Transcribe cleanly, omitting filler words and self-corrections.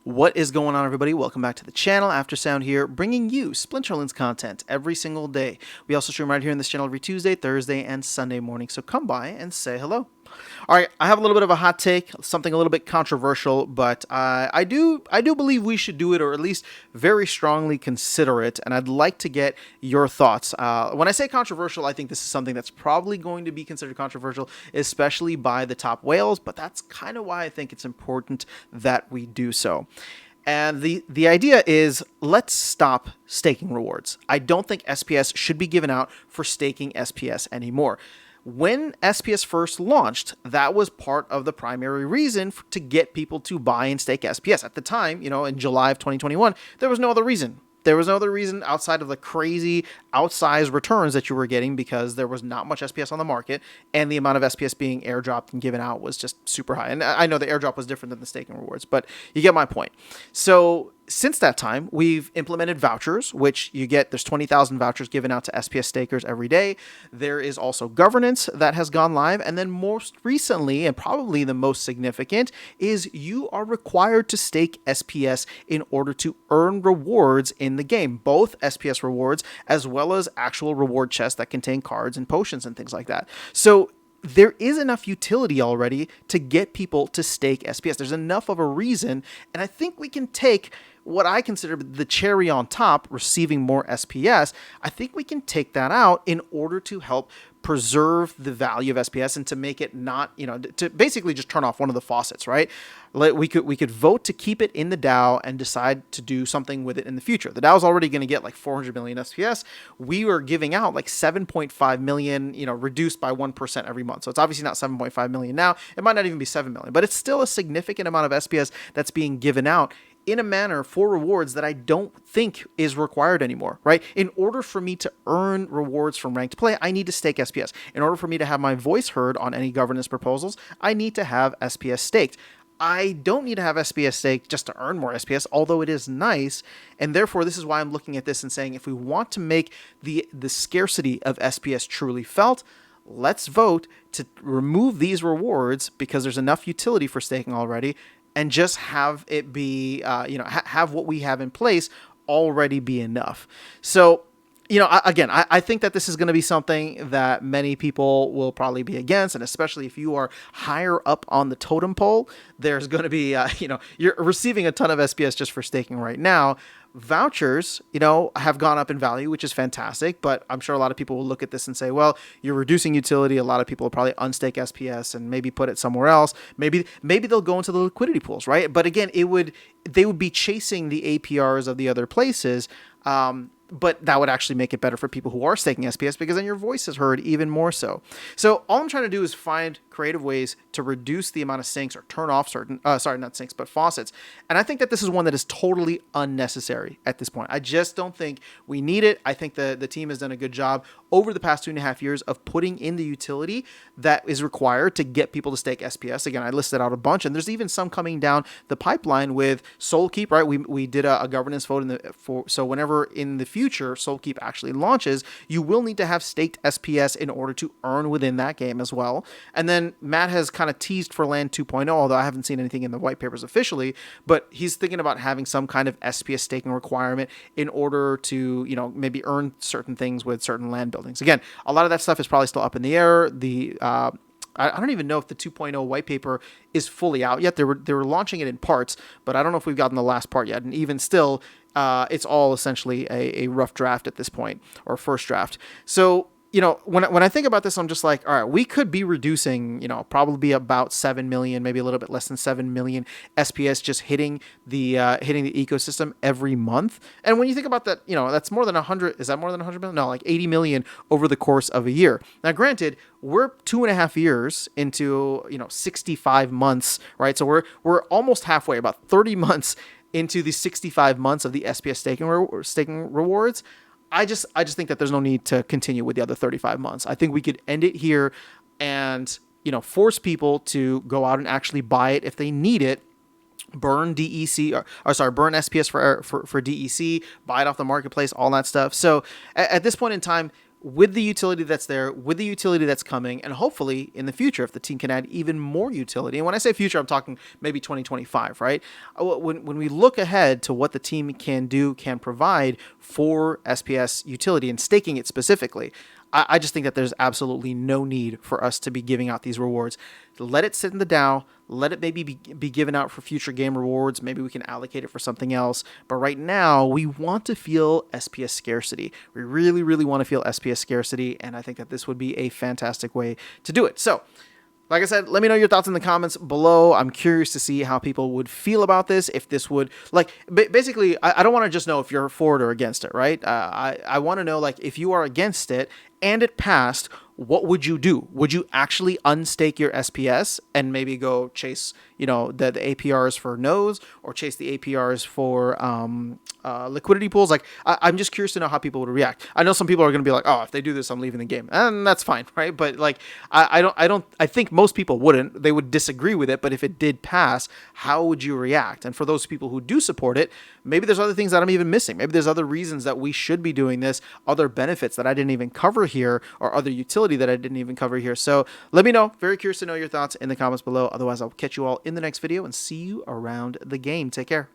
What is going on, everybody? Welcome back to the channel. Aftersound here, bringing you Splinterlands content every single day. We also stream right here in this channel every Tuesday, Thursday, and Sunday morning, so come by and say hello. All right, I have a little bit of a hot take, something a little bit controversial, but I do believe we should do it, or at least very strongly consider it, and I'd like to get your thoughts. When I say controversial, I think this is something that's probably going to be considered controversial, especially by the top whales, but that's kind of why I think it's important that we do so. And the idea is, let's stop staking rewards. I don't think SPS should be given out for staking SPS anymore. When SPS first launched, that was part of the primary reason to get people to buy and stake SPS. At the time, in July of 2021, there was no other reason. There was no other reason outside of the crazy outsized returns that you were getting because there was not much SPS on the market, and the amount of SPS being airdropped and given out was just super high. And I know the airdrop was different than the staking rewards, but you get my point. So since that time, we've implemented vouchers, which there's 20,000 vouchers given out to SPS stakers every day. There is also governance that has gone live. And then most recently, and probably the most significant, is you are required to stake SPS in order to earn rewards in the game, both SPS rewards as well as actual reward chests that contain cards and potions and things like that. So there is enough utility already to get people to stake SPS. There's enough of a reason, and I think we can take what I consider the cherry on top, receiving more SPS. I think we can take that out in order to help preserve the value of SPS and to make it not, to basically just turn off one of the faucets, right? We could vote to keep it in the DAO and decide to do something with it in the future. The DAO is already going to get like 400 million SPS. We are giving out like 7.5 million, reduced by 1% every month. So it's obviously not 7.5 million now. It might not even be 7 million, but it's still a significant amount of SPS that's being given out in a manner for rewards that I don't think is required anymore, right? In order for me to earn rewards from ranked play, I need to stake SPS. In order for me to have my voice heard on any governance proposals, I need to have SPS staked. I don't need to have SPS staked just to earn more SPS, although it is nice. And therefore, this is why I'm looking at this and saying, if we want to make the scarcity of SPS truly felt, let's vote to remove these rewards because there's enough utility for staking already, and just have it be, have what we have in place already be enough. So, I think that this is going to be something that many people will probably be against, and especially if you are higher up on the totem pole, there's going to be, you're receiving a ton of SPS just for staking right now. Vouchers, have gone up in value, which is fantastic, but I'm sure a lot of people will look at this and say, well, you're reducing utility. A lot of people will probably unstake SPS and maybe put it somewhere else. Maybe they'll go into the liquidity pools, right? But again, they would be chasing the APRs of the other places. But that would actually make it better for people who are staking SPS because then your voice is heard even more so. So all I'm trying to do is find creative ways to reduce the amount of sinks or turn off certain, not sinks, but faucets. And I think that this is one that is totally unnecessary at this point. I just don't think we need it. I think the team has done a good job over the past 2.5 years of putting in the utility that is required to get people to stake SPS. Again, I listed out a bunch, and there's even some coming down the pipeline with Soulkeep, right? We did a governance vote so whenever in the future Soulkeep actually launches, you will need to have staked SPS in order to earn within that game as well. And then Matt has kind of teased for Land 2.0, although I haven't seen anything in the white papers officially, but he's thinking about having some kind of SPS staking requirement in order to, maybe earn certain things with certain land buildings. Again, a lot of that stuff is probably still up in the air. I don't even know if the 2.0 white paper is fully out yet. They were launching it in parts, but I don't know if we've gotten the last part yet. And even still, it's all essentially a rough draft at this point, or first draft. So, when I think about this, I'm just like, all right, we could be reducing, probably about 7 million, maybe a little bit less than 7 million SPS just hitting the ecosystem every month. And when you think about that, that's more than 100. Is that more than 100 million? No, like 80 million over the course of a year. Now, granted, we're 2.5 years into, 65 months, right? So we're almost halfway, about 30 months into the 65 months of the SPS staking rewards. I just think that there's no need to continue with the other 35 months. I think we could end it here and, force people to go out and actually buy it if they need it. Burn DEC, burn SPS for DEC, buy it off the marketplace, all that stuff. So at this point in time, with the utility that's there, with the utility that's coming, and hopefully in the future, if the team can add even more utility. And when I say future, I'm talking maybe 2025, right? When we look ahead to what the team can do, can provide for SPS utility and staking it specifically, I just think that there's absolutely no need for us to be giving out these rewards. Let it sit in the DAO. Let it maybe be given out for future game rewards. Maybe we can allocate it for something else. But right now, we want to feel SPS scarcity. We really, really want to feel SPS scarcity. And I think that this would be a fantastic way to do it. So, like I said, let me know your thoughts in the comments below. I'm curious to see how people would feel about this. If this would, like, basically, I don't want to just know if you're for it or against it, right? I want to know, like, if you are against it and it passed, what would you do? Would you actually unstake your SPS and maybe go chase, the APRs for nodes, or chase the APRs for liquidity pools? Like, I'm just curious to know how people would react. I know some people are going to be like, oh, if they do this, I'm leaving the game, and that's fine, right? But like, I think most people wouldn't. They would disagree with it. But if it did pass, how would you react? And for those people who do support it, maybe there's other things that I'm even missing. Maybe there's other reasons that we should be doing this, other benefits that I didn't even cover here, or other utility that I didn't even cover here. So let me know. Very curious to know your thoughts in the comments below. Otherwise, I'll catch you all in the next video and see you around the game. Take care.